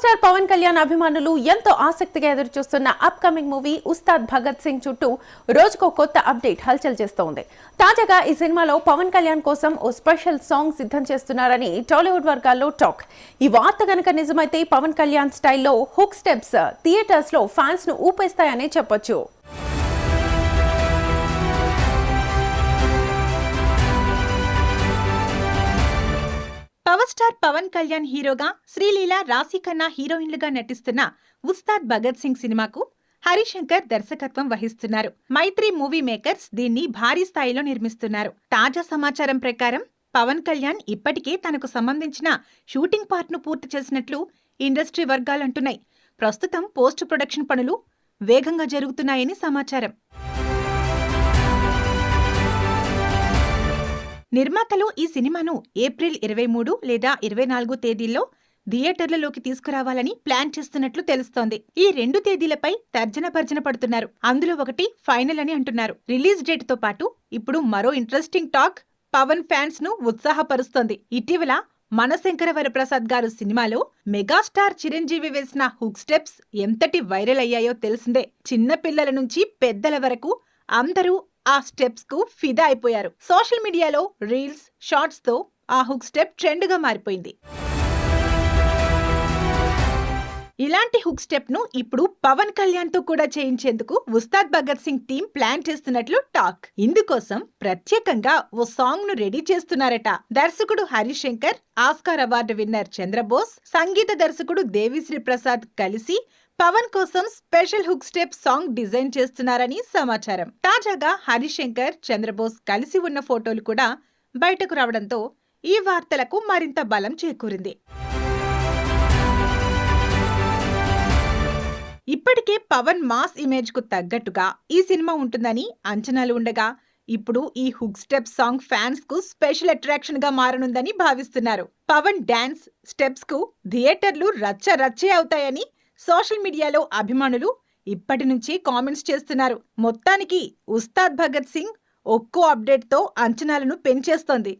Power star Pawan Kalyan అభిమానులు ఎంతో ఆసక్తిగా ఎదురుచూస్తున్న upcoming movie Ustaad Bhagat Singh చుట్టూ రోజుకో కొత్త అప్డేట్ హల్చల్ చేస్తోంది. తాజాగా ఈ సినిమాలో పవన్ కళ్యాణ్ కోసం ఓ స్పెషల్ సాంగ్ సిద్ధం చేస్తున్నారని టాలీవుడ్ వర్గాల్లో టాక్. ఈ వార్త గనక నిజమైతే పవన్ కళ్యాణ్ స్టైల్లో హుక్ స్టెప్స్ థియేటర్స్ లో ఫ్యాన్స్ ను ఊపేస్తాయనే చెప్పొచ్చు. పవర్ స్టార్ పవన్ కళ్యాణ్ హీరోగా, శ్రీలీల, రాశిఖన్నా హీరోయిన్లుగా నటిస్తున్న ఉస్తాద్ భగత్ సింగ్ సినిమాకు హరిశంకర్ దర్శకత్వం వహిస్తున్నారు. మైత్రి మూవీ మేకర్స్ దీన్ని భారీ స్థాయిలో నిర్మిస్తున్నారు. తాజా సమాచారం ప్రకారం పవన్ కళ్యాణ్ ఇప్పటికే తనకు సంబంధించిన షూటింగ్ పార్ట్ను పూర్తి చేసినట్లు ఇండస్ట్రీ వర్గాలంటున్నాయి. ప్రస్తుతం పోస్ట్ ప్రొడక్షన్ పనులు వేగంగా జరుగుతున్నాయని సమాచారం. నిర్మాతలు ఈ సినిమాను ఏప్రిల్ 23 లేదా 24 తేదీల్లో థియేటర్లలోకి తీసుకురావాలని ప్లాన్ చేస్తున్నట్లు తెలుస్తోంది. ఈ 2 తేదీలపై తర్జన భర్జన పడుతున్నారు. అందులో ఒకటి ఫైనల్ అని అంటున్నారు. రిలీజ్ డేట్ తో పాటు ఇప్పుడు మరో ఇంట్రెస్టింగ్ టాక్ పవన్ ఫ్యాన్స్ ను ఉత్సాహపరుస్తోంది. ఇటీవల మనశంకర వరప్రసాద్ గారు సినిమాలో మెగాస్టార్ చిరంజీవి వేసిన హుక్ స్టెప్స్ ఎంతటి వైరల్ అయ్యాయో తెలిసిందే. చిన్న పిల్లల నుంచి పెద్దల వరకు అందరూ ఆ స్టెప్స్ కు ఫిదా అయిపోయారు. సోషల్ మీడియాలో రీల్స్, షార్ట్స్ తో ఆ హుక్ స్టెప్ ట్రెండ్ గా మారిపోయింది. ఇలాంటి హుక్ స్టెప్ ను ఇప్పుడు పవన్ కళ్యాణ్ తో కూడా చేయించేందుకు ఉస్తాద్ భగత్ సింగ్ టీం ప్లాన్ చేస్తున్నట్లు టాక్. ఇందుకోసం ప్రత్యేకంగా ఓ సాంగ్ ను రెడీ చేస్తున్నారట. దర్శకుడు Harishankar, Oscar award winner Chandrabose, సంగీత దర్శకుడు దేవిశ్రీ ప్రసాద్ కలిసి పవన్ కోసం special hook step song design చేస్తున్నారని సమాచారం. తాజాగా హరిశంకర్, చంద్రబోస్ కలిసి ఉన్న ఫోటోలు కూడా బయటకు రావడంతో ఈ వార్తలకు మరింత బలం చేకూరింది. ఇప్పటికే పవన్ మాస్ ఇమేజ్ కు తగ్గట్టుగా ఈ సినిమా ఉంటుందని అంచనాలు ఉండగా, ఇప్పుడు ఈ హుక్ స్టెప్ సాంగ్ ఫ్యాన్స్ కు స్పెషల్ అట్రాక్షన్ గా మారనుందని భావిస్తున్నారు. పవన్ డాన్స్ స్టెప్స్ కు థియేటర్లు రచ్చే అవుతాయని సోషల్ మీడియాలో అభిమానులు ఇప్పటి నుంచి కామెంట్స్ చేస్తున్నారు. మొత్తానికి ఉస్తాద్ భగత్ సింగ్ ఒక్కో అప్డేట్ తో అంచనాలను పెంచేస్తోంది.